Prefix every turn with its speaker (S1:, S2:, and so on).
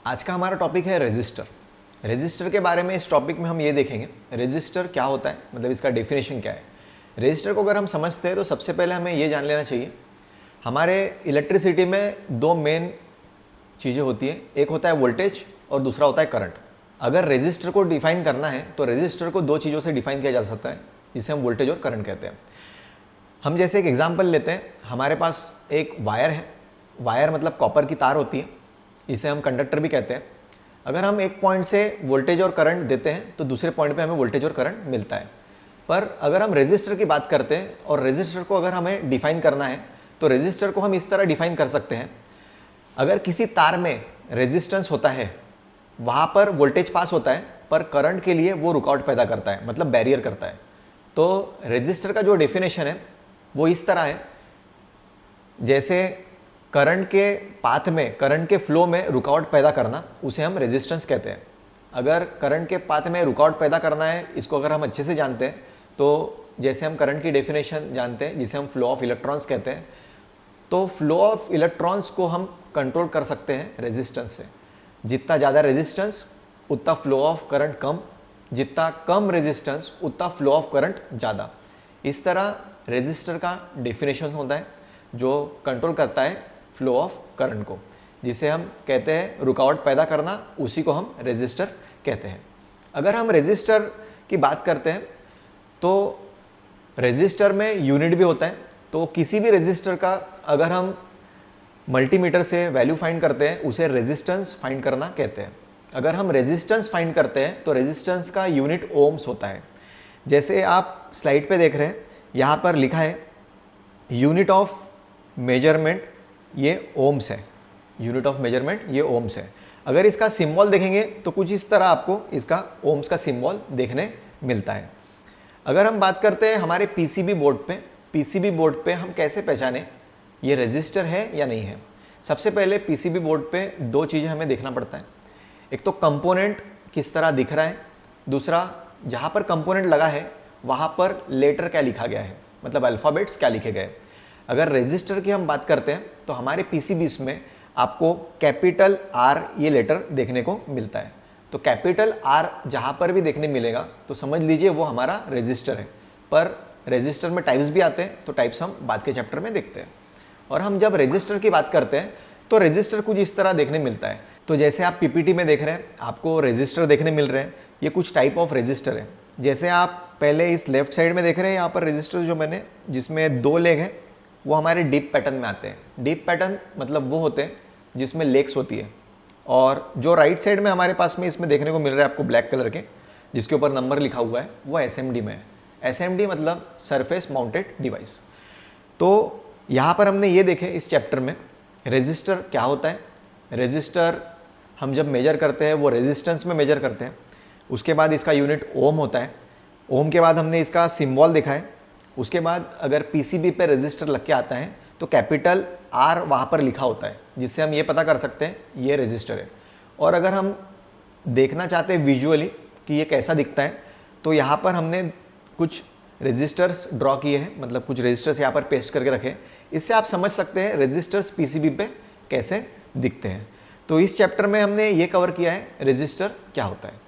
S1: आज का हमारा टॉपिक है रजिस्टर। रजिस्टर के बारे में इस टॉपिक में हम ये देखेंगे रजिस्टर क्या होता है, मतलब इसका डेफिनेशन क्या है। रजिस्टर को अगर हम समझते हैं तो सबसे पहले हमें ये जान लेना चाहिए हमारे इलेक्ट्रिसिटी में दो मेन चीज़ें होती हैं, एक होता है वोल्टेज और दूसरा होता है करंट। अगर रजिस्टर को डिफाइन करना है तो रजिस्टर को दो चीज़ों से डिफाइन किया जा सकता है जिसे हम वोल्टेज और करंट कहते हैं। हम जैसे एक एग्जांपल लेते हैं, हमारे पास एक वायर है, वायर मतलब कॉपर की तार होती है, इसे हम कंडक्टर भी कहते हैं। अगर हम एक पॉइंट से वोल्टेज और करंट देते हैं तो दूसरे पॉइंट पे हमें वोल्टेज और करंट मिलता है। पर अगर हम रेजिस्टर की बात करते हैं और रेजिस्टर को अगर हमें डिफाइन करना है तो रेजिस्टर को हम इस तरह डिफाइन कर सकते हैं, अगर किसी तार में रेजिस्टेंस होता है वहाँ पर वोल्टेज पास होता है पर करंट के लिए वो रुकावट पैदा करता है, मतलब बैरियर करता है। तो रेजिस्टर का जो डेफिनेशन है वो इस तरह है, जैसे करंट के पाथ में, करंट के फ्लो में रुकावट पैदा करना, उसे हम रेजिस्टेंस कहते हैं। अगर करंट के पाथ में रुकावट पैदा करना है, इसको अगर हम अच्छे से जानते हैं तो जैसे हम करंट की डेफिनेशन जानते हैं जिसे हम फ्लो ऑफ इलेक्ट्रॉन्स कहते हैं, तो फ्लो ऑफ इलेक्ट्रॉन्स को हम कंट्रोल कर सकते हैं रेजिस्टेंस से। जितना ज़्यादा रेजिस्टेंस उतना फ्लो ऑफ करंट कम, जितना कम रेजिस्टेंस उतना फ्लो ऑफ करंट ज़्यादा। इस तरह रेजिस्टर का डेफिनेशन होता है जो कंट्रोल करता है फ्लो ऑफ करंट को, जिसे हम कहते हैं रुकावट पैदा करना, उसी को हम रेजिस्टर कहते हैं। अगर हम रेजिस्टर की बात करते हैं तो रेजिस्टर में यूनिट भी होता है, तो किसी भी रेजिस्टर का अगर हम मल्टीमीटर से वैल्यू फाइंड करते हैं उसे रेजिस्टेंस फाइंड करना कहते हैं। अगर हम रेजिस्टेंस फाइंड करते हैं तो रेजिस्टेंस का यूनिट ओम्स होता है। जैसे आप स्लाइड पे देख रहे हैं, यहाँ पर लिखा है यूनिट ऑफ मेजरमेंट, ये ओम्स है, यूनिट ऑफ मेजरमेंट ये ओम्स है। अगर इसका सिंबल देखेंगे तो कुछ इस तरह आपको इसका ओम्स का सिंबल देखने मिलता है। अगर हम बात करते हैं हमारे पीसीबी बोर्ड पे, पीसीबी बोर्ड पे हम कैसे पहचानें ये रजिस्टर है या नहीं है। सबसे पहले पीसीबी बोर्ड पे दो चीज़ें हमें देखना पड़ता है, एक तो कंपोनेंट किस तरह दिख रहा है, दूसरा जहाँ पर कंपोनेंट लगा है वहाँ पर लेटर क्या लिखा गया है, मतलब अल्फ़ाबेट्स क्या लिखे गए। अगर रजिस्टर की हम बात करते हैं तो हमारे पीसीबीज में आपको कैपिटल आर ये लेटर देखने को मिलता है, तो कैपिटल आर जहाँ पर भी देखने मिलेगा तो समझ लीजिए वो हमारा रजिस्टर है। पर रजिस्टर में टाइप्स भी आते हैं, तो टाइप्स हम बाद के चैप्टर में देखते हैं। और हम जब रजिस्टर की बात करते हैं तो रजिस्टर कुछ इस तरह देखने मिलता है। तो जैसे आप पीपीटी में देख रहे हैं आपको रजिस्टर देखने मिल रहे हैं, ये कुछ टाइप ऑफ रजिस्टर है। जैसे आप पहले इस लेफ्ट साइड में देख रहे हैं, यहाँ पर रजिस्टर जो मैंने जिसमें दो लेग हैं वो हमारे डीप पैटर्न में आते हैं। डीप पैटर्न मतलब वो होते हैं जिसमें लेग्स होती है। और जो राइट साइड में हमारे पास में इसमें देखने को मिल रहा है आपको ब्लैक कलर के, जिसके ऊपर नंबर लिखा हुआ है, वो एसएमडी में है। एसएमडी मतलब सरफेस माउंटेड डिवाइस। तो यहाँ पर हमने ये देखे इस चैप्टर में रेजिस्टर क्या होता है। रेजिस्टर हम जब मेजर करते हैं वो रेजिस्टेंस में मेजर करते हैं, उसके बाद इसका यूनिट ओम होता है। ओम के बाद हमने इसका सिंबल देखा है। उसके बाद अगर पीसीबी पे रेजिस्टर लग के आता है तो कैपिटल आर वहाँ पर लिखा होता है, जिससे हम ये पता कर सकते हैं ये रेजिस्टर है। और अगर हम देखना चाहते हैं विजुअली कि ये कैसा दिखता है तो यहाँ पर हमने कुछ रेजिस्टर्स ड्रॉ किए हैं, मतलब कुछ रेजिस्टर्स यहाँ पर पेस्ट करके रखे। इससे आप समझ सकते हैं रेजिस्टर्स पीसीबी पे कैसे दिखते हैं। तो इस चैप्टर में हमने ये कवर किया है रेजिस्टर क्या होता है।